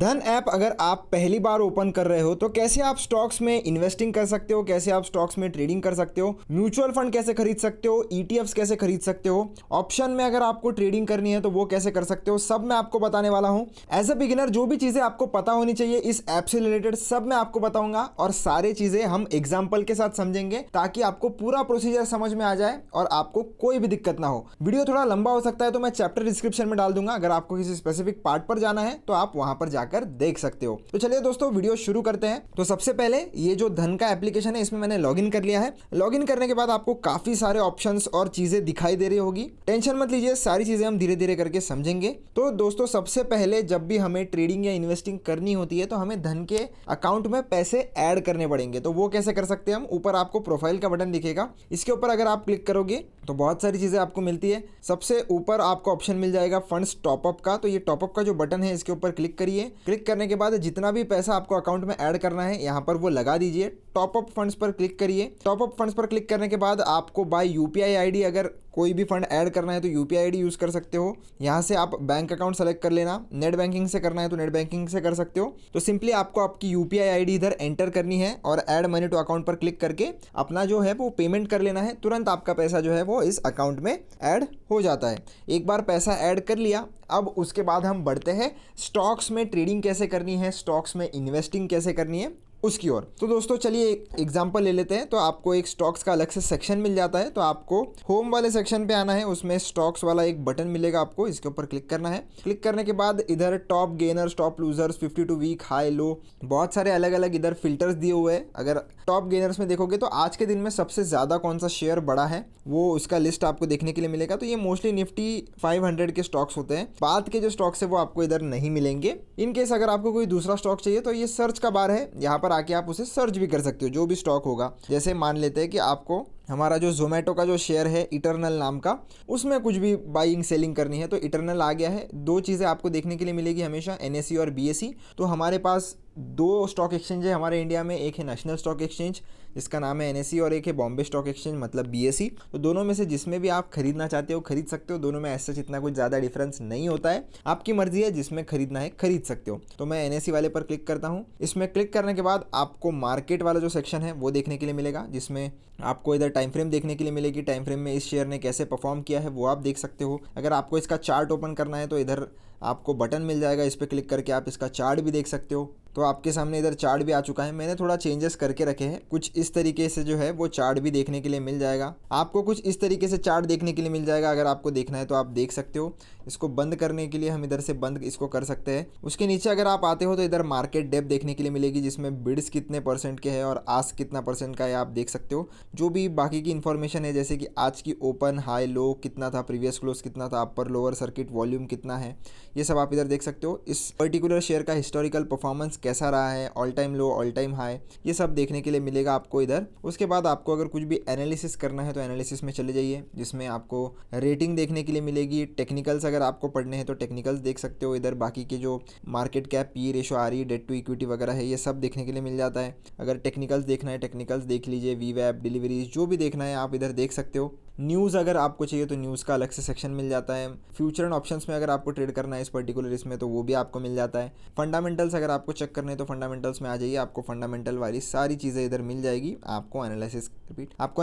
धन ऐप अगर आप पहली बार ओपन कर रहे हो तो कैसे आप स्टॉक्स में इन्वेस्टिंग कर सकते हो, कैसे आप स्टॉक्स में ट्रेडिंग कर सकते हो, म्यूचुअल फंड कैसे खरीद सकते हो, ईटीएफ्स कैसे खरीद सकते हो, ऑप्शन में अगर आपको ट्रेडिंग करनी है तो वो कैसे कर सकते हो, सब मैं आपको बताने वाला हूं। एज अ बिगिनर जो भी चीजें आपको पता होनी चाहिए इस ऐप से रिलेटेड सब मैं आपको बताऊंगा और सारी चीजें हम एग्जाम्पल के साथ समझेंगे ताकि आपको पूरा प्रोसीजर समझ में आ जाए और आपको कोई भी दिक्कत ना हो। वीडियो थोड़ा लंबा हो सकता है तो मैं चैप्टर डिस्क्रिप्शन में डाल दूंगा, अगर आपको किसी स्पेसिफिक पार्ट पर जाना है तो आप वहां पर जाकर देख सकते हो। तो चलिए दोस्तों वीडियो शुरू करते हैं। तो सबसे पहले ये जो धन का एप्लीकेशन है इसमें मैंने लॉगिन कर लिया है। लॉगिन करने के बाद आपको काफी सारे ऑप्शंस और चीजें दिखाई दे रही होगी, टेंशन मत लीजिए, सारी चीजें हम धीरे धीरे करके समझेंगे। तो दोस्तों सबसे पहले जब भी हमें ट्रेडिंग या इन्वेस्टिंग करनी होती है तो हमें धन के अकाउंट में पैसे ऐड करने पड़ेंगे। तो वो कैसे कर सकते हैं हम, ऊपर आपको प्रोफाइल का बटन दिखेगा, इसके ऊपर अगर आप क्लिक करोगे तो बहुत सारी चीजें आपको मिलती है। सबसे ऊपर आपको ऑप्शन मिल जाएगा फंड्स टॉपअप का, तो ये टॉपअप का जो बटन है इसके ऊपर क्लिक करिए। क्लिक करने के बाद जितना भी पैसा आपको अकाउंट में ऐड करना है यहाँ पर वो लगा दीजिए। टॉपअप फंड्स पर क्लिक करिए। टॉपअप फंड्स पर क्लिक करने के बाद आपको बाय यूपीआई आईडी अगर कोई भी फंड ऐड करना है तो यूपीआई आईडी यूज कर सकते हो। यहाँ से आप बैंक अकाउंट सेलेक्ट कर लेना, नेट बैंकिंग से करना है तो नेट बैंकिंग से कर सकते हो। तो सिंपली आपको आपकी यूपीआई आईडी इधर एंटर करनी है और ऐड मनी टू अकाउंट पर क्लिक करके अपना जो है वो पेमेंट कर लेना है। तुरंत आपका पैसा जो है वो इस अकाउंट में ऐड हो जाता है। एक बार पैसा ऐड कर लिया, अब उसके बाद हम बढ़ते हैं स्टॉक्स में ट्रेडिंग कैसे करनी है, स्टॉक्स में इन्वेस्टिंग कैसे करनी है उसकी ओर। तो दोस्तों चलिए एक एग्जांपल ले लेते हैं। तो आपको एक स्टॉक्स का अलग से सेक्शन मिल जाता है, तो आपको होम वाले सेक्शन पे आना है, उसमें स्टॉक्स वाला एक बटन मिलेगा, आपको इसके ऊपर क्लिक करना है। क्लिक करने के बाद इधर top gainers, top losers, 52 week, high low, बहुत सारे अलग अलग इधर फिल्टर्स दिए हुए हैं। अगर टॉप गेनर्स में देखोगे तो आज के दिन में सबसे ज़्यादा कौन सा शेयर बढ़ा है वो उसका लिस्ट आपको देखने के लिए मिलेगा। तो ये मोस्टली निफ्टी 500 के स्टॉक्स होते हैं, बाद के जो स्टॉक्स है वो आपको इधर नहीं मिलेंगे। इनकेस अगर आपको कोई दूसरा स्टॉक चाहिए तो ये सर्च का बार है, यहाँ पर आके आप उसे सर्च भी कर सकते हो जो भी स्टॉक होगा। जैसे मान लेते हैं कि आपको हमारा जो जोमेटो का जो शेयर है इटर्नल नाम का, उसमें कुछ भी बाइंग सेलिंग करनी है तो इटर्नल आ गया है। दो चीज़ें आपको देखने के लिए मिलेगी हमेशा, एनएसई और बीएसई। तो हमारे पास दो स्टॉक एक्सचेंज है हमारे इंडिया में, एक है नेशनल स्टॉक एक्सचेंज जिसका नाम है एनएसई और एक है बॉम्बे स्टॉक एक्सचेंज मतलब बीएसई। तो दोनों में से जिसमें भी आप खरीदना चाहते हो खरीद सकते हो, दोनों में ऐसा इतना कुछ ज़्यादा डिफरेंस नहीं होता है, आपकी मर्जी है, जिसमें खरीदना है खरीद सकते हो। तो मैं एनएसई वाले पर क्लिक करता हूँ। इसमें क्लिक करने के बाद आपको मार्केट वाला जो सेक्शन है वो देखने के लिए मिलेगा, जिसमें आपको इधर टाइम फ्रेम देखने के लिए मिलेगी। टाइम फ्रेम में इस शेयर ने कैसे परफॉर्म किया है वो आप देख सकते हो। अगर आपको इसका चार्ट ओपन करना है तो इधर आपको बटन मिल जाएगा, इस पर क्लिक करके आप इसका चार्ट भी देख सकते हो। तो आपके सामने इधर चार्ट भी आ चुका है, मैंने थोड़ा चेंजेस करके रखे हैं, कुछ इस तरीके से जो है वो चार्ट भी देखने के लिए मिल जाएगा। आपको कुछ इस तरीके से चार्ट देखने के लिए मिल जाएगा, अगर आपको देखना है तो आप देख सकते हो। इसको बंद करने के लिए हम इधर से बंद इसको कर सकते हैं। उसके नीचे अगर आप आते हो तो इधर मार्केट डेप्थ देखने के लिए मिलेगी, जिसमें बिड्स कितने परसेंट के है और आस्क कितना परसेंट का है आप देख सकते हो। जो भी बाकी की इन्फॉर्मेशन है जैसे कि आज की ओपन, हाई, लो कितना था, प्रीवियस क्लोज कितना था, अपर लोअर सर्किट वॉल्यूम कितना है, ये सब आप इधर देख सकते हो। इस पर्टिकुलर शेयर का हिस्टोरिकल परफॉर्मेंस कैसा रहा है, ऑल टाइम लो, ऑल टाइम हाई, ये सब देखने के लिए मिलेगा आपको इधर। उसके बाद आपको अगर कुछ भी एनालिसिस करना है तो एनालिसिस में चले जाइए, जिसमें आपको रेटिंग देखने के लिए मिलेगी। टेक्निकल्स अगर आपको पढ़ने हैं तो टेक्निकल्स देख सकते हो। इधर बाकी के जो market cap, P ratio, RE, debt to equity वगैरह है ये सब देखने के लिए मिल जाता है। अगर टेक्निकल्स देखना है टेक्निकल्स देख लीजिए, वीवैप, डिलीवरीज, जो भी देखना है आप इधर देख सकते हो। न्यूज़ अगर आपको चाहिए तो न्यूज़ का अलग से सेक्शन मिल जाता है। फ्यूचर एंड ऑप्शंस में अगर आपको ट्रेड करना है इस पर्टिकुलर इसमें तो वो भी आपको मिल जाता है। फंडामेंटल्स अगर आपको चेक करने है तो फंडामेंटल्स में आ जाइए, आपको फंडामेंटल वाली सारी चीज़ें इधर मिल जाएगी। आपको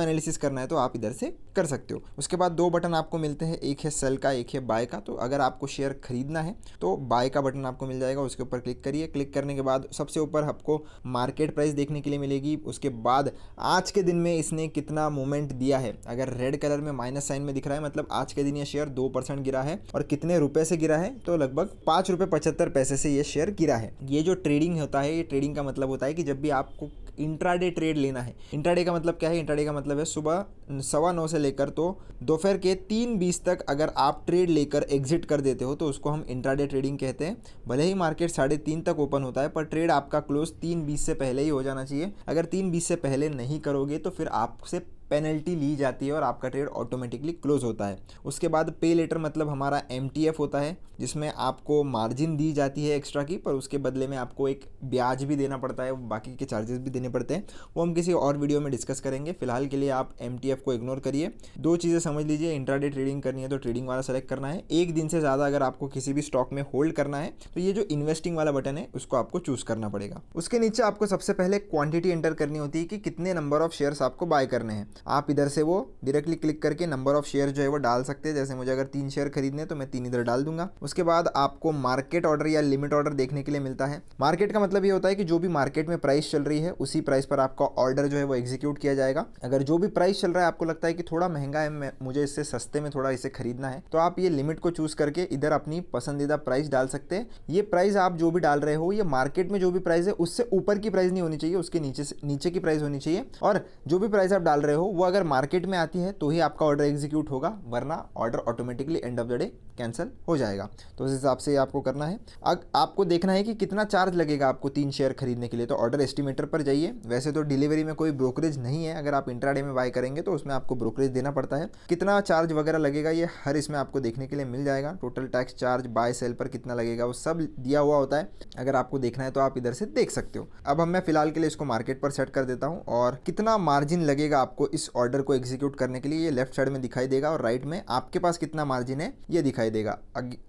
एनालिसिस करना है तो आप इधर से कर सकते हो। उसके बाद दो बटन आपको मिलते हैं, एक है सेल का, एक है बाय का। तो अगर आपको शेयर खरीदना है तो बाय का बटन आपको मिल जाएगा, उसके ऊपर क्लिक करिए। क्लिक करने के बाद सबसे ऊपर आपको मार्केट प्राइस देखने के लिए मिलेगी। उसके बाद आज के दिन में इसने कितना मूवमेंट दिया है, अगर रेड कलर में माइनस साइन में दिख रहा है मतलब आज के दिन ये शेयर 2% गिरा है। और कितने रुपए से गिरा है तो लगभग 5 रुपये 75 पैसे से ये शेयर गिरा है। ये जो ट्रेडिंग होता है, ये ट्रेडिंग का मतलब होता है कि जब भी आपको इंट्राडे ट्रेड लेना है, इंट्राडे का मतलब क्या है, इंट्राडे का मतलब है सुबह 9:15 से लेकर तो दोपहर के 3:20 तक अगर आप ट्रेड लेकर एग्जिट कर देते हो तो उसको हम इंट्राडे ट्रेडिंग कहते हैं। भले ही मार्केट 3:30 तक ओपन होता है पर ट्रेड आपका क्लोज 3:20 से पहले ही हो जाना चाहिए। अगर 3:20 से पहले नहीं करोगे तो फिर आपसे पेनल्टी ली जाती है और आपका ट्रेड ऑटोमेटिकली क्लोज होता है। उसके बाद पे लेटर मतलब हमारा MTF होता है, जिसमें आपको मार्जिन दी जाती है एक्स्ट्रा की, पर उसके बदले में आपको एक ब्याज भी देना पड़ता है, बाकी के चार्जेस भी देने पड़ते हैं, वो हम किसी और वीडियो में डिस्कस करेंगे। फिलहाल के लिए आप MTF को इग्नोर करिए। दो चीज़ें समझ लीजिए, इंट्राडे ट्रेडिंग करनी है तो ट्रेडिंग वाला सेलेक्ट करना है, एक दिन से ज़्यादा अगर आपको किसी भी स्टॉक में होल्ड करना है तो ये जो इन्वेस्टिंग वाला बटन है उसको आपको चूज करना पड़ेगा। उसके नीचे आपको सबसे पहले क्वांटिटी एंटर करनी होती है कि कितने नंबर ऑफ शेयर्स आपको बाय करने हैं। आप इधर से वो डायरेक्टली क्लिक करके नंबर ऑफ शेयर जो है वो डाल सकते हैं। जैसे मुझे अगर 3 शेयर खरीदने तो मैं 3 इधर डाल दूंगा। उसके बाद आपको मार्केट ऑर्डर या लिमिट ऑर्डर देखने के लिए मिलता है। मार्केट का मतलब ये होता है कि जो भी मार्केट में प्राइस चल रही है उसी प्राइस पर आपका ऑर्डर जो है वो एग्जीक्यूट किया जाएगा। अगर जो भी प्राइस चल रहा है आपको लगता है कि थोड़ा महंगा है, मुझे इससे सस्ते में थोड़ा इसे खरीदना है, तो आप ये लिमिट को चूज करके इधर अपनी पसंदीदा प्राइस डाल सकते हैं। ये प्राइस आप जो भी डाल रहे हो ये मार्केट में जो भी प्राइस है उससे ऊपर की प्राइस नहीं होनी चाहिए, उसके नीचे की प्राइस होनी चाहिए। और जो भी प्राइस आप डाल रहे हो वो अगर मार्केट में आती है तो ही आपका ऑर्डर एग्जीक्यूट होगा, वरना order automatically end of the day cancel हो जाएगा। तो उस हिसाब से आपको करना है। आपको देखना है कि कितना चार्ज लगेगा आपको 3 शेयर खरीदने के लिए, तो ऑर्डर एस्टिमेटर पर जाइए। वैसे तो डिलीवरी में कोई ब्रोकरेज नहीं है, अगर आप इंट्राडे में बाय करेंगे तो उसमें आपको ब्रोकरेज देना पड़ता है। कितना चार्ज वगैरह लगेगा ये हर इसमें आपको देखने के लिए मिल जाएगा। Total tax charge, buy sell पर कितना लगेगा वो सब दिया हुआ होता है। अगर आपको देखना है तो आप इधर से देख सकते हो। अब मैं फिलहाल के लिए इसको मार्केट पर सेट कर देता हूँ और कितना मार्जिन लगेगा आपको इस ऑर्डर को एग्जीक्यूट करने के लिए ये लेफ्ट साइड में दिखाई देगा और राइट में आपके पास कितना मार्जिन है ये दिखाई देगा।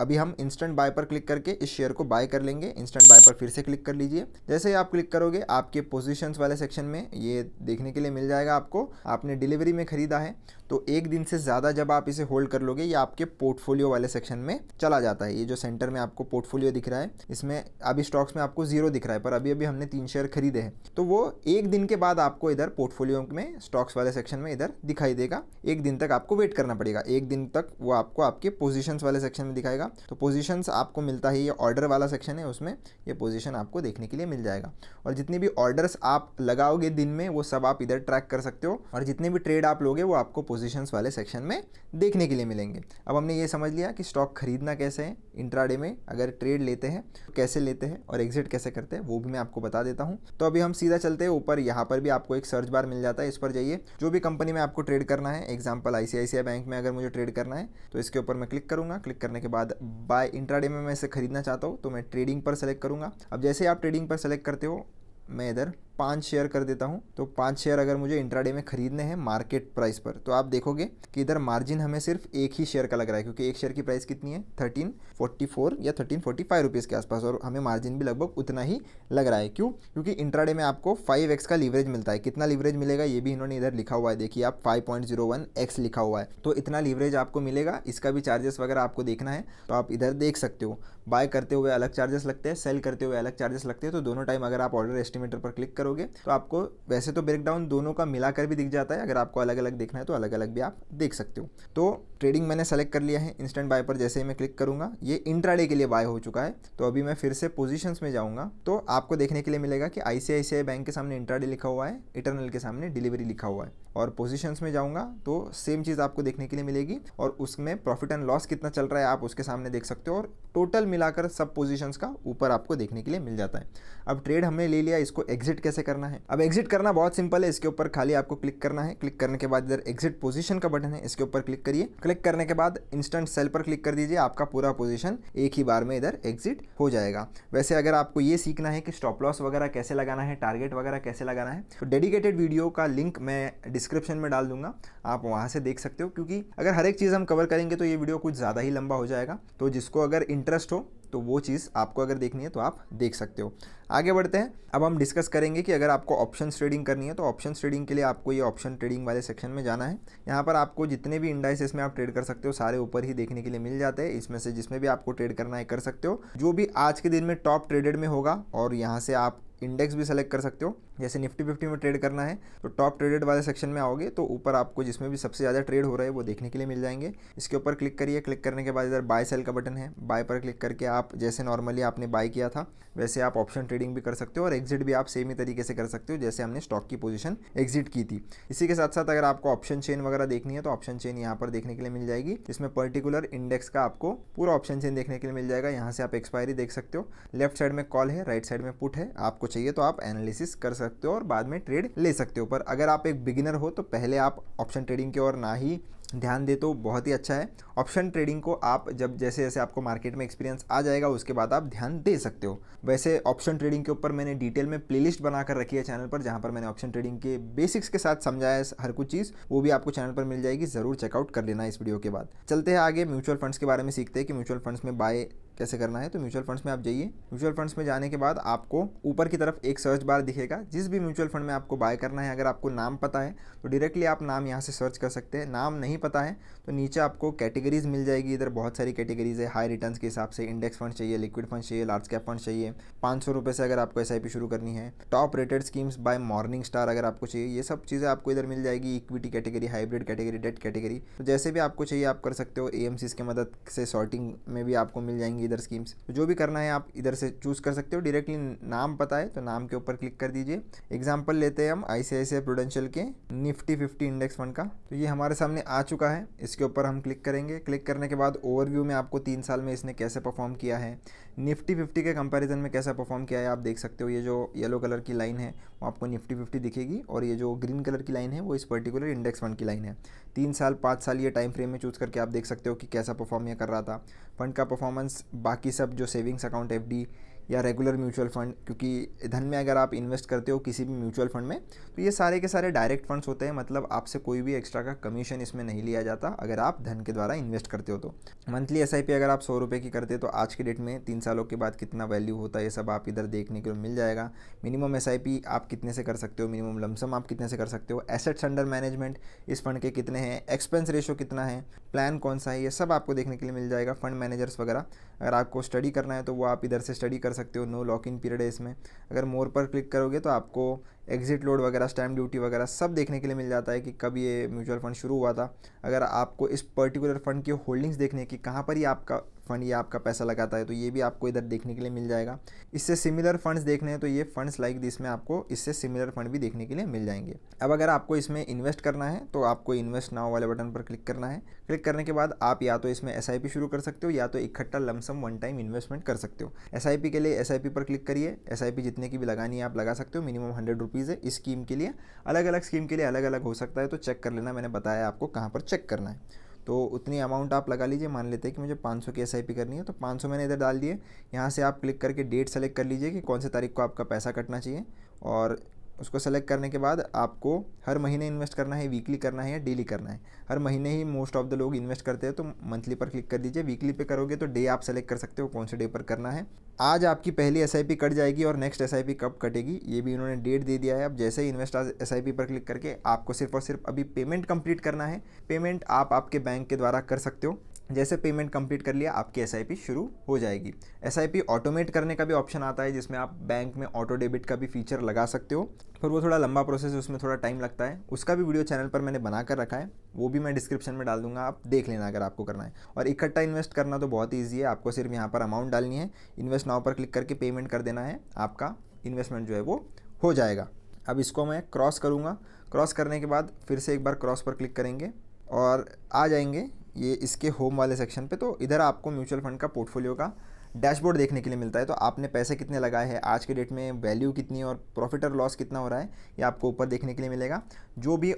अभी हम इंस्टेंट बाय पर क्लिक करके इस शेयर को बाय कर लेंगे। इंस्टेंट बाय पर फिर से क्लिक कर लीजिए। जैसे ही आप क्लिक करोगे आपके पोजीशंस वाले सेक्शन में ये देखने के लिए मिल जाएगा आपको, आपने डिलीवरी में खरीदा है तो एक दिन से ज़्यादा जब आप इसे होल्ड कर लोगे ये आपके पोर्टफोलियो वाले सेक्शन में चला जाता है। ये जो सेंटर में आपको पोर्टफोलियो दिख रहा है इसमें अभी स्टॉक्स में आपको 0 दिख रहा है, पर अभी हमने 3 शेयर खरीदे हैं तो वो एक दिन के बाद आपको इधर पोर्टफोलियो में स्टॉक्स वाले सेक्शन में इधर दिखाई देगा। एक दिन तक आपको वेट करना पड़ेगा, एक दिन तक वो आपको आपके पोजीशंस वाले सेक्शन में दिखाएगा। तो पोजीशंस आपको मिलता है, ये ऑर्डर वाला सेक्शन है उसमें ये पोजीशन आपको देखने के लिए मिल जाएगा। और जितने भी ऑर्डर्स आप लगाओगे दिन में वो सब आप इधर ट्रैक कर सकते हो और जितने भी ट्रेड आप लोगे वो आपको पोजीशंस वाले सेक्शन में देखने के लिए मिलेंगे। अब हमने ये समझ लिया कि स्टॉक खरीदना कैसे है, इंट्राडे में अगर ट्रेड लेते हैं तो कैसे लेते हैं और एग्जिट कैसे करते हैं वो भी मैं आपको बता देता हूँ। तो अभी हम सीधा चलते हैं ऊपर, यहाँ पर भी आपको एक सर्च बार मिल जाता है, इस पर जाइए। जो भी कंपनी में आपको ट्रेड करना है, एग्जाम्पल ICICI बैंक में अगर मुझे ट्रेड करना है तो इसके ऊपर मैं क्लिक करूँगा। क्लिक करने के बाद बाय इंट्राडे में मैं इसे खरीदना चाहता हूँ तो मैं ट्रेडिंग पर सेलेक्ट करूँगा। अब जैसे आप ट्रेडिंग पर सेलेक्ट करते हो मैं इधर 5 शेयर कर देता हूं। तो 5 शेयर अगर मुझे इंट्राडे में खरीदने हैं मार्केट प्राइस पर तो आप देखोगे कि इधर मार्जिन हमें सिर्फ एक ही शेयर का लग रहा है, क्योंकि एक शेयर की प्राइस कितनी है 1344 या 1345 रुपीज़ के आसपास, और हमें मार्जिन भी लगभग उतना ही लग रहा है। क्यों? क्योंकि इंट्राडे में आपको 5x का लीवरेज मिलता है। कितना लीवरेज मिलेगा ये भी इन्होंने इधर लिखा हुआ है, देखिए आप 5.01x लिखा हुआ है, तो इतना लीवरेज आपको मिलेगा। इसका भी चार्जेस वगैरह आपको देखना है तो आप इधर देख सकते हो। बाय करते हुए अलग चार्जेस लगते हैं, सेल करते हुए अलग चार्जेस लगते हैं। तो दोनों टाइम अगर आप ऑर्डर एस्टिमेटर पर क्लिक करोगे तो आपको वैसे तो ब्रेकडाउन दोनों का मिलाकर भी दिख जाता है, अगर आपको अलग अलग देखना है तो अलग अलग भी आप देख सकते हो। तो ट्रेडिंग मैंने सेलेक्ट कर लिया है। इंस्टेंट बाय पर जैसे ही मैं क्लिक करूंगा ये इंट्राडे के लिए बाय हो चुका है। तो अभी मैं फिर से पोजीशंस में जाऊंगा तो आपको देखने के लिए मिलेगा कि ICICI बैंक के सामने इंट्राडे लिखा हुआ है, इटरनल के सामने डिलीवरी लिखा हुआ है। और पोजीशंस में जाऊंगा तो सेम चीज़ आपको देखने के लिए मिलेगी और उसमें प्रॉफिट एंड लॉस कितना चल रहा है आप उसके सामने देख सकते हो, और टोटल मिलाकर सब पोजीशंस का ऊपर आपको देखने के लिए मिल जाता है। अब ट्रेड हमने ले लिया, इसको एग्जिट कैसे करना है? अब एग्जिट करना बहुत सिंपल है। इसके ऊपर खाली आपको क्लिक करना है। क्लिक करने के बाद इधर एग्जिट पोजीशन का बटन है, इसके ऊपर क्लिक करिए। क्लिक करने के बाद इंस्टेंट सेल पर क्लिक कर दीजिए, आपका पूरा पोजीशन एक ही बार में इधर एग्जिट हो जाएगा। वैसे अगर आपको ये सीखना है कि स्टॉप लॉस वगैरह कैसे लगाना है, टारगेट वगैरह कैसे लगाना है, तो डेडिकेटेड वीडियो का लिंक मैं डिस्क्रिप्शन में डाल दूंगा, आप वहां से देख सकते हो। क्योंकि अगर हर एक चीज़ हम कवर करेंगे तो ये वीडियो कुछ ज़्यादा ही लंबा हो जाएगा। तो जिसको अगर इंटरेस्ट हो तो वो चीज़ आपको अगर देखनी है तो आप देख सकते हो। आगे बढ़ते हैं। अब हम डिस्कस करेंगे कि अगर आपको ऑप्शन ट्रेडिंग करनी है तो ऑप्शन ट्रेडिंग के लिए आपको ये ऑप्शन ट्रेडिंग वाले सेक्शन में जाना है। यहाँ पर आपको जितने भी इंडाइसेस में आप ट्रेड कर सकते हो सारे ऊपर ही देखने के लिए मिल जाते हैं। इसमें से जिसमें भी आपको ट्रेड करना है कर सकते हो, जो भी आज के दिन में टॉप ट्रेडेड में होगा। और यहाँ से आप इंडेक्स भी सेलेक्ट कर सकते हो। जैसे निफ्टी 50 में ट्रेड करना है तो टॉप ट्रेडेड वाले सेक्शन में आओगे तो ऊपर आपको जिसमें भी सबसे ज़्यादा ट्रेड हो रहा है वो देखने के लिए मिल जाएंगे। इसके ऊपर क्लिक करिए। क्लिक करने के बाद इधर बाय सेल का बटन है, बाय पर क्लिक करके आप जैसे नॉर्मली आपने बाय किया था वैसे आप ऑप्शन ट्रेडिंग भी कर सकते हो और एग्जिट भी आप सेम ही तरीके से कर सकते हो जैसे हमने स्टॉक की पोजीशन एग्जिट की थी। इसी के साथ साथ अगर आपको ऑप्शन चेन वगैरह देखनी है तो ऑप्शन चेन यहाँ पर देखने के लिए मिल जाएगी, जिसमें पर्टिकुलर इंडेक्स का आपको पूरा ऑप्शन चेन देखने के लिए मिल जाएगा। यहाँ से आप एक्सपायरी देख सकते हो। लेफ्ट साइड में कॉल है, राइट साइड में पुट है। आपको चाहिए तो आप एनालिसिस कर सकते सकते हो और बाद में ट्रेड ले सकते हो। पर अगर आप एक बिगिनर हो तो पहले आप ऑप्शन ट्रेडिंग की ओर ना ही ध्यान दे तो बहुत ही अच्छा है। ऑप्शन ट्रेडिंग को आप जब जैसे जैसे आपको मार्केट में एक्सपीरियंस आ जाएगा उसके बाद आप ध्यान दे सकते हो। वैसे ऑप्शन ट्रेडिंग के ऊपर मैंने डिटेल में प्लेलिस्ट बनाकर रखी है चैनल पर, जहां पर मैंने ऑप्शन ट्रेडिंग के बेसिक्स के साथ समझाया है हर कुछ चीज़, वो भी आपको चैनल पर मिल जाएगी, ज़रूर चेकआउट कर लेना इस वीडियो के बाद। चलते हैं आगे, म्यूचुअल फंड्स के बारे में सीखते हैं कि म्यूचुअल फंड्स में बाय कैसे करना है। तो म्यूचुअल फंड्स में आप जाइए। म्यूचुअल फंड्स में जाने के बाद आपको ऊपर की तरफ एक सर्च बार दिखेगा, जिस भी म्यूचुअल फंड में आपको बाय करना है, अगर आपको नाम पता है तो डायरेक्टली आप नाम यहाँ से सर्च कर सकते हैं। नाम नहीं पता है तो नीचे आपको कैटेगरीज मिल जाएगी, इधर बहुत सारी कैटेगरीज है हाई रिटर्न्स के हिसाब से। इंडेक्स फंड चाहिए, लिक्विड फंड चाहिए, लार्ज कैप फंड चाहिए, 500 रुपये से अगर आपको SIP शुरू करनी है, top rated schemes by Morningstar अगर आपको चाहिए, ये सब चीज़ें आपको इधर मिल जाएगी। Equity category, hybrid category, debt category, तो जैसे भी आपको चाहिए आप कर सकते हो। AMCs की मदद से सॉर्टिंग में भी आपको मिल जाएंगी इधर स्कीम्स, तो जो भी करना है आप इधर से चूज़ कर सकते हो। डायरेक्टली नाम पता है तो नाम के ऊपर क्लिक कर दीजिए। एग्जाम्पल लेते हैं हम ICICI प्रूडेंशियल के निफ्टी 50 इंडेक्स फंड का, तो ये हमारे सामने आ चुका है। इसके ऊपर हम क्लिक करेंगे। क्लिक करने के बाद ओवरव्यू में आपको 3 साल में इसने कैसे परफॉर्म किया है, निफ्टी 50 के कंपैरिजन में कैसा परफॉर्म किया है आप देख सकते हो। ये जो येलो कलर की लाइन है वो आपको निफ्टी 50 दिखेगी, और ये जो ग्रीन कलर की लाइन है वो इस पर्टिकुलर इंडेक्स फंड की लाइन है। 3 साल 5 साल ये टाइम फ्रेम में चूज़ करके आप देख सकते हो कि कैसा परफॉर्म ये कर रहा था। फंड का परफॉर्मेंस बाकी सब जो सेविंग्स अकाउंट, FD या रेगुलर म्यूचुअल फंड, क्योंकि धन में अगर आप इन्वेस्ट करते हो किसी भी म्यूचुअल फंड में तो ये सारे के सारे डायरेक्ट फंड्स होते हैं, मतलब आपसे कोई भी एक्स्ट्रा का कमीशन इसमें नहीं लिया जाता अगर आप धन के द्वारा इन्वेस्ट करते हो तो। मंथली SIP अगर आप 100 रुपये की करते हो तो आज के डेट में 3 सालों के बाद कितना वैल्यू होता है ये सब आप इधर देखने को मिल जाएगा। मिनिमम SIP आप कितने से कर सकते हो, मिनिमम लमसम आप कितने से कर सकते हो, एसेट्स अंडर मैनेजमेंट इस फंड के कितने हैं, एक्सपेंस रेशो कितना है, प्लान कौन सा है, ये सब आपको देखने के लिए मिल जाएगा। फंड मैनेजर्स वगैरह अगर आपको स्टडी करना है तो वो आप इधर से स्टडी कर सकते हो। नो लॉक इन पीरियड है इसमें। अगर मोर पर क्लिक करोगे तो आपको एग्जिट लोड वगैरह, स्टैम्प ड्यूटी वगैरह सब देखने के लिए मिल जाता है कि कब ये म्यूचुअल फंड शुरू हुआ था। अगर आपको इस पर्टिकुलर फंड की होल्डिंग्स देखने की, कहाँ पर ही आपका फंड या आपका पैसा लगाता है, तो ये भी आपको इधर देखने के लिए मिल जाएगा। इससे सिमिलर फंड्स देखने हैं तो ये फंड्स लाइक दिस में आपको इससे सिमिलर फंड भी देखने के लिए मिल जाएंगे। अब अगर आपको इसमें इन्वेस्ट करना है तो आपको इन्वेस्ट नाउ वाले बटन पर क्लिक करना है। क्लिक करने के बाद आप या तो इसमें SIP शुरू कर सकते हो या तो इकट्ठा लमसम वन टाइम इन्वेस्टमेंट कर सकते हो। SIP के लिए SIP पर क्लिक करिए। SIP जितने की भी लगानी है आप लगा सकते हो। मिनिमम 100 रुपीज़ है इस स्कीम के लिए। अलग अलग स्कीम के लिए अलग अलग हो सकता है, तो चेक कर लेना, मैंने बताया आपको कहाँ पर चेक करना है। तो उतनी अमाउंट आप लगा लीजिए। मान लेते हैं कि मुझे 500 की SIP करनी है तो 500 मैंने इधर डाल दिए। यहाँ से आप क्लिक करके डेट सेलेक्ट कर लीजिए कि कौन से तारीख को आपका पैसा कटना चाहिए, और उसको सेलेक्ट करने के बाद आपको हर महीने इन्वेस्ट करना है, वीकली करना है या डेली करना है। हर महीने ही मोस्ट ऑफ द लोग इन्वेस्ट करते हैं तो मंथली पर क्लिक कर दीजिए। वीकली पे करोगे तो डे आप सेलेक्ट कर सकते हो कौन से डे पर करना है। आज आपकी पहली SIP कट जाएगी और नेक्स्ट SIP कब कटेगी ये भी इन्होंने डेट दे दिया है। अब जैसे ही इन्वेस्ट आज SIP पर क्लिक करके आपको सिर्फ और सिर्फ अभी पेमेंट कंप्लीट करना है। पेमेंट आप आपके बैंक के द्वारा कर सकते हो। जैसे पेमेंट कंप्लीट कर लिया आपकी SIP शुरू हो जाएगी। SIP ऑटोमेट करने का भी ऑप्शन आता है जिसमें आप बैंक में ऑटो डेबिट का भी फीचर लगा सकते हो, पर वो थोड़ा लंबा प्रोसेस है, उसमें थोड़ा टाइम लगता है। उसका भी वीडियो चैनल पर मैंने बना कर रखा है, वो भी मैं डिस्क्रिप्शन में डाल दूंगा, आप देख लेना अगर आपको करना है। और इकट्ठा इन्वेस्ट करना तो बहुत ईजी है, आपको सिर्फ यहाँ पर अमाउंट डालनी है, इन्वेस्ट नाउ पर क्लिक करके पेमेंट कर देना है, आपका इन्वेस्टमेंट जो है वो हो जाएगा। अब इसको मैं क्रॉस करूँगा। क्रॉस करने के बाद फिर से एक बार क्रॉस पर क्लिक करेंगे और आ जाएंगे ये इसके होम वाले सेक्शन पे। तो इधर आपको म्यूचुअल फंड का पोर्टफोलियो का डैशबोर्ड देखने के लिए मिलता है। तो आपने पैसे कितने लगाए हैं, आज के डेट में वैल्यू कितनी है और प्रॉफिट और लॉस कितना हो रहा है, ये आपको ऊपर देखने के लिए मिलेगा। जो भी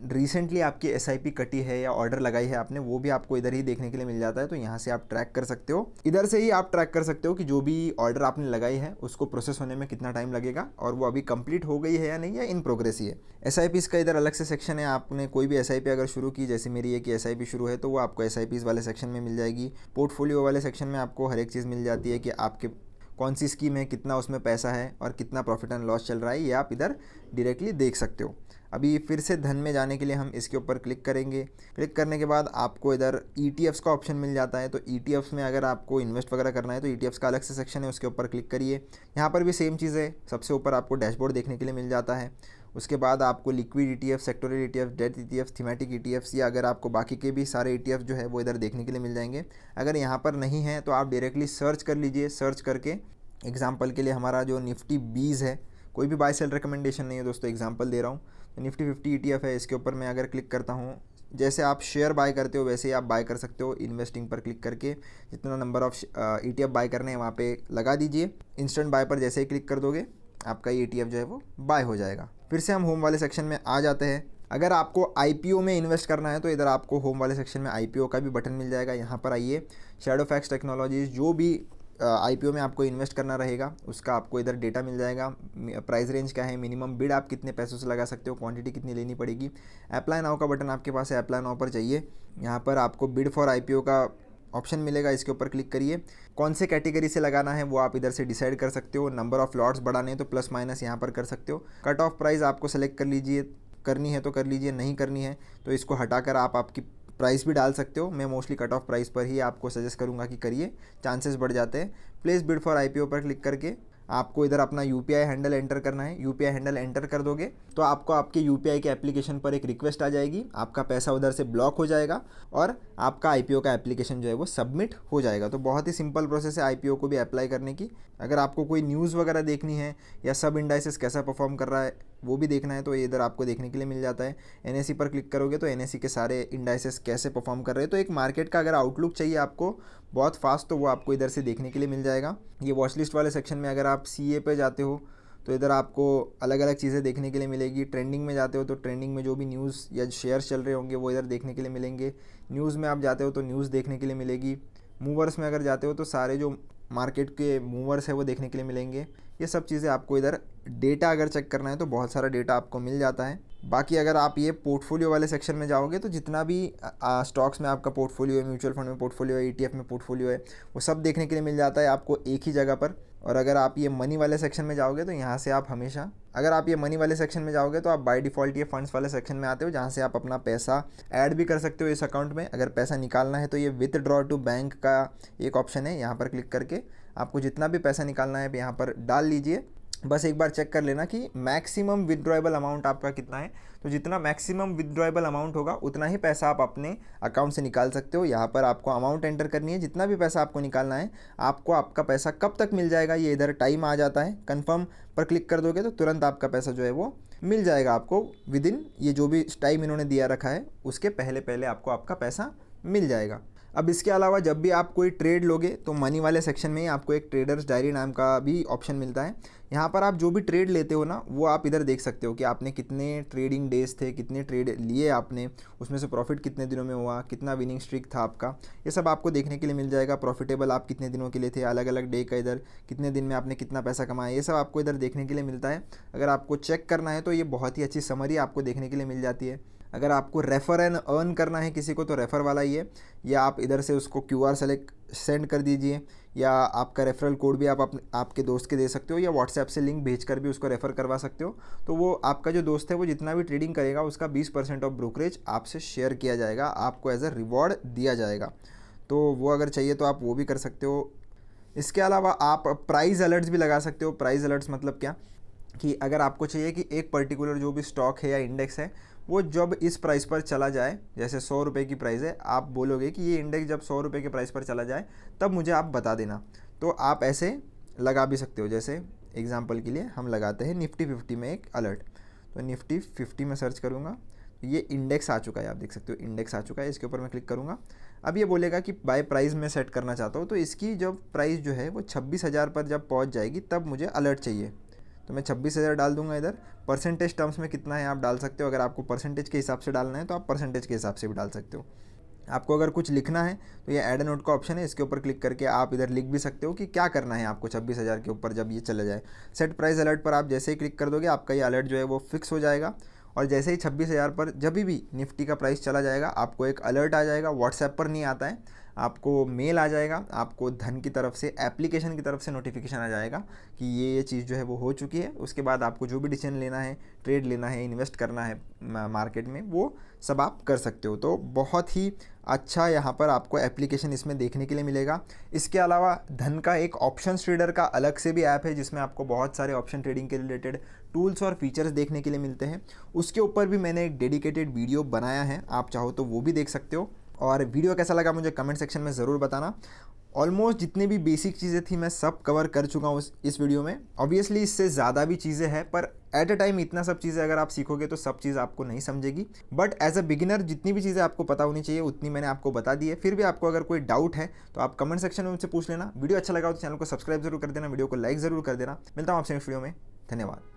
रिसेंटली आपकी SIP कटी है या ऑर्डर लगाई है आपने, वो भी आपको इधर ही देखने के लिए मिल जाता है। तो यहाँ से आप ट्रैक कर सकते हो, इधर से ही आप ट्रैक कर सकते हो कि जो भी ऑर्डर आपने लगाई है उसको प्रोसेस होने में कितना टाइम लगेगा और वो अभी कंप्लीट हो गई है या नहीं, या इन प्रोग्रेस ही है। SIPs का इधर अलग से सेक्शन है। आपने कोई भी SIP अगर शुरू की, जैसे मेरी एक SIP शुरू है, तो वो आपको SIPs वाले सेक्शन में मिल जाएगी। पोर्टफोलियो वाले सेक्शन में आपको हर एक चीज़ मिल जाती है कि आपके कौन सी स्कीम है, कितना उसमें पैसा है और कितना प्रॉफिट एंड लॉस चल रहा है, ये आप इधर डायरेक्टली देख सकते हो। अभी फिर से धन में जाने के लिए हम इसके ऊपर क्लिक करेंगे। क्लिक करने के बाद आपको इधर ETFs का ऑप्शन मिल जाता है। तो ETFs में अगर आपको इन्वेस्ट वगैरह करना है तो ETFs का अलग से सेक्शन है, उसके ऊपर क्लिक करिए। यहाँ पर भी सेम चीज़ है, सबसे ऊपर आपको डैशबोर्ड देखने के लिए मिल जाता है। उसके बाद आपको liquid ETF, sectoral ETF, debt ETF, thematic ETFs, या अगर आपको बाकी के भी सारे ETF जो है वो इधर देखने के लिए मिल जाएंगे। अगर यहाँ पर नहीं है तो आप डायरेक्टली सर्च कर लीजिए। सर्च करके एग्जाम्पल के लिए हमारा जो निफ्टी 20 है, कोई भी बाय सेल रिकमेंडेशन नहीं है दोस्तों, एग्जांपल दे रहा हूँ। तो निफ्टी 50 ETF है, इसके ऊपर मैं अगर क्लिक करता हूँ, जैसे आप शेयर बाय करते हो वैसे ही आप बाय कर सकते हो। इन्वेस्टिंग पर क्लिक करके जितना नंबर ऑफ ETF बाय करने हैं वहाँ पे लगा दीजिए। इंस्टेंट बाय पर जैसे ही क्लिक कर दोगे आपका ये ETF जो है वो बाय हो जाएगा। फिर से हम होम वाले सेक्शन में आ जाते हैं। अगर आपको IPO में इन्वेस्ट करना है तो इधर आपको होम वाले सेक्शन में IPO का भी बटन मिल जाएगा। यहाँ पर आइए, शैडोफैक्स टेक्नोलॉजीज़, जो भी IPO में आपको इन्वेस्ट करना रहेगा उसका आपको इधर डेटा मिल जाएगा। प्राइस रेंज क्या है, मिनिमम बिड आप कितने पैसों से लगा सकते हो, क्वांटिटी कितनी लेनी पड़ेगी। अप्लाई नाउ का बटन आपके पास है, अप्लाई नाउ पर जाइए। यहाँ पर आपको बिड फॉर IPO का ऑप्शन मिलेगा, इसके ऊपर क्लिक करिए। कौन से कैटेगरी से लगाना है वो आप इधर से डिसाइड कर सकते हो। नंबर ऑफ लॉट्स बढ़ाने हैं तो प्लस माइनस यहाँ पर कर सकते हो। कट ऑफ प्राइस आपको सेलेक्ट कर लीजिए, करनी है तो कर लीजिए, नहीं करनी है तो इसको हटाकर आप आपकी प्राइस भी डाल सकते हो। मैं मोस्टली कट ऑफ प्राइस पर ही आपको सजेस्ट करूंगा कि करिए, चांसेस बढ़ जाते हैं। प्लेस बिड फॉर IPO पर क्लिक करके आपको इधर अपना UPI हैंडल एंटर करना है। UPI हैंडल एंटर कर दोगे तो आपको आपके UPI के एप्लीकेशन पर एक रिक्वेस्ट आ जाएगी, आपका पैसा उधर से ब्लॉक हो जाएगा और आपका IPO का एप्लीकेशन जो है वो सबमिट हो जाएगा। तो बहुत ही सिंपल प्रोसेस है IPO को भी अप्लाई करने की। अगर आपको कोई न्यूज़ वगैरह देखनी है या सब इंडाइसेस कैसा परफॉर्म कर रहा है वो भी देखना है तो ये इधर आपको देखने के लिए मिल जाता है। NSE पर क्लिक करोगे तो NSE के सारे इंडाइसेस कैसे परफॉर्म कर रहे हैं, तो एक मार्केट का अगर आउटलुक चाहिए आपको बहुत फास्ट तो वो आपको इधर से देखने के लिए मिल जाएगा। ये वॉच लिस्ट वाले सेक्शन में अगर आप CA पे जाते हो तो इधर आपको अलग अलग चीज़ें देखने के लिए मिलेगी। ट्रेंडिंग में जाते हो तो ट्रेंडिंग में जो भी न्यूज़ या शेयर्स चल रहे होंगे वो इधर देखने के लिए मिलेंगे। न्यूज़ में आप जाते हो तो न्यूज़ देखने के लिए मिलेगी। मूवर्स में अगर जाते हो तो सारे जो मार्केट के मूवर्स है वो देखने के लिए मिलेंगे। ये सब चीज़ें आपको इधर डेटा अगर चेक करना है तो बहुत सारा डेटा आपको मिल जाता है। बाकी अगर आप ये पोर्टफोलियो वाले सेक्शन में जाओगे तो जितना भी स्टॉक्स में आपका पोर्टफोलियो है, म्यूचुअल फंड में पोर्टफोलियो है, ETF में पोर्टफोलियो है, वो सब देखने के लिए मिल जाता है आपको एक ही जगह पर। और अगर आप ये मनी वाले सेक्शन में जाओगे तो यहाँ से आप हमेशा, अगर आप ये मनी वाले सेक्शन में जाओगे तो आप बाय डिफ़ॉल्ट ये फंड्स वाले सेक्शन में आते हो जहाँ से आप अपना पैसा ऐड भी कर सकते हो इस अकाउंट में। अगर पैसा निकालना है तो ये विथड्रॉ टू बैंक का एक ऑप्शन है, यहाँ पर क्लिक करके आपको जितना भी पैसा निकालना है यहाँ पर डाल लीजिए। बस एक बार चेक कर लेना कि मैक्सिमम विथड्रॉएबल अमाउंट आपका कितना है। तो जितना मैक्सिमम विथड्रॉएबल अमाउंट होगा उतना ही पैसा आप अपने अकाउंट से निकाल सकते हो। यहाँ पर आपको अमाउंट एंटर करनी है, जितना भी पैसा आपको निकालना है। आपको आपका पैसा कब तक मिल जाएगा ये इधर टाइम आ जाता है। कंफर्म पर क्लिक कर दोगे तो तुरंत आपका पैसा जो है वो मिल जाएगा आपको विदिन ये जो भी टाइम इन्होंने दिया रखा है उसके पहले पहले आपको आपका पैसा मिल जाएगा। अब इसके अलावा जब भी आप कोई ट्रेड लोगे तो मनी वाले सेक्शन में ही आपको एक ट्रेडर्स डायरी नाम का भी ऑप्शन मिलता है। यहाँ पर आप जो भी ट्रेड लेते हो ना वो आप इधर देख सकते हो कि आपने कितने ट्रेडिंग डेज थे, कितने ट्रेड लिए आपने, उसमें से प्रॉफिट कितने दिनों में हुआ, कितना विनिंग स्ट्रिक था आपका, ये सब आपको देखने के लिए मिल जाएगा। प्रॉफिटेबल आप कितने दिनों के लिए थे, अलग अलग डे का इधर कितने दिन में आपने कितना पैसा कमाया, ये सब आपको इधर देखने के लिए मिलता है। अगर आपको चेक करना है तो ये बहुत ही अच्छी समरी आपको देखने के लिए मिल जाती है। अगर आपको रेफ़र एंड अर्न करना है किसी को तो रेफ़र वाला ही है, या आप इधर से उसको QR सेंड कर दीजिए, या आपका रेफरल कोड भी आप आपके दोस्त के दे सकते हो, या व्हाट्सएप से लिंक भेजकर भी उसको रेफ़र करवा सकते हो। तो वो आपका जो दोस्त है वो जितना भी ट्रेडिंग करेगा उसका 20% ऑफ ब्रोकरेज आपसे शेयर किया जाएगा, आपको एज अ रिवॉर्ड दिया जाएगा। तो वो अगर चाहिए तो आप वो भी कर सकते हो। इसके अलावा आप प्राइस अलर्ट्स भी लगा सकते हो। प्राइस अलर्ट्स मतलब क्या कि अगर आपको चाहिए कि एक पर्टिकुलर जो भी स्टॉक है या इंडेक्स है वो जब इस प्राइस पर चला जाए, जैसे 100 रुपये की प्राइस है, आप बोलोगे कि ये इंडेक्स जब 100 रुपये के प्राइस पर चला जाए तब मुझे आप बता देना, तो आप ऐसे लगा भी सकते हो। जैसे एग्जांपल के लिए हम लगाते हैं निफ्टी 50 में एक अलर्ट, तो निफ्टी 50 में सर्च करूँगा तो ये इंडेक्स आ चुका है, आप देख सकते हो इंडेक्स आ चुका है। इसके ऊपर मैं क्लिक करूँगा। अब ये बोलेगा कि बाय प्राइस में सेट करना चाहता हूँ, तो इसकी जब प्राइस जो है वो 26,000 पर जब पहुँच जाएगी तब मुझे अलर्ट चाहिए, तो मैं 26,000 डाल दूंगा। इधर परसेंटेज टर्म्स में कितना है आप डाल सकते हो। अगर आपको परसेंटेज के हिसाब से डालना है तो आप परसेंटेज के हिसाब से भी डाल सकते हो। आपको अगर कुछ लिखना है तो ये ऐड नोट का ऑप्शन है, इसके ऊपर क्लिक करके आप इधर लिख भी सकते हो कि क्या करना है आपको 26,000 के ऊपर जब ये चला जाए। सेट प्राइस अलर्ट पर आप जैसे ही क्लिक कर दोगे आपका ये अलर्ट जो है वो फिक्स हो जाएगा, और जैसे ही 26,000 पर जब भी निफ्टी का प्राइस चला जाएगा आपको एक अलर्ट आ जाएगा। व्हाट्सएप पर नहीं आता है, आपको मेल आ जाएगा, आपको धन की तरफ से, एप्लीकेशन की तरफ से नोटिफिकेशन आ जाएगा कि ये चीज़ जो है वो हो चुकी है। उसके बाद आपको जो भी डिसीजन लेना है, ट्रेड लेना है, इन्वेस्ट करना है मार्केट में, वो सब आप कर सकते हो। तो बहुत ही अच्छा यहाँ पर आपको एप्लीकेशन इसमें देखने के लिए मिलेगा। इसके अलावा धन का एक ऑप्शन ट्रेडर का अलग से भी ऐप है जिसमें आपको बहुत सारे ऑप्शन ट्रेडिंग के रिलेटेड टूल्स और फीचर्स देखने के लिए मिलते हैं। उसके ऊपर भी मैंने एक डेडिकेटेड वीडियो बनाया है, आप चाहो तो वो भी देख सकते हो। और वीडियो कैसा लगा मुझे कमेंट सेक्शन में ज़रूर बताना। ऑलमोस्ट जितनी भी बेसिक चीज़ें थी मैं सब कवर कर चुका हूँ इस वीडियो में। ऑब्वियसली इससे ज़्यादा भी चीज़ें हैं, पर एट अ टाइम इतना सब चीज़ें अगर आप सीखोगे तो सब चीज़ आपको नहीं समझेगी। बट एज अ बिगिनर जितनी भी चीज़ें आपको पता होनी चाहिए उतनी मैंने आपको बता दी है। फिर भी आपको अगर कोई डाउट है तो आप कमेंट सेक्शन में मुझसे पूछ लेना। वीडियो अच्छा लगा हो तो चैनल को सब्सक्राइब जरूर कर देना, वीडियो को लाइक ज़रूर कर देना। मिलता हूँ आपसे नेक्स्ट वीडियो में। धन्यवाद।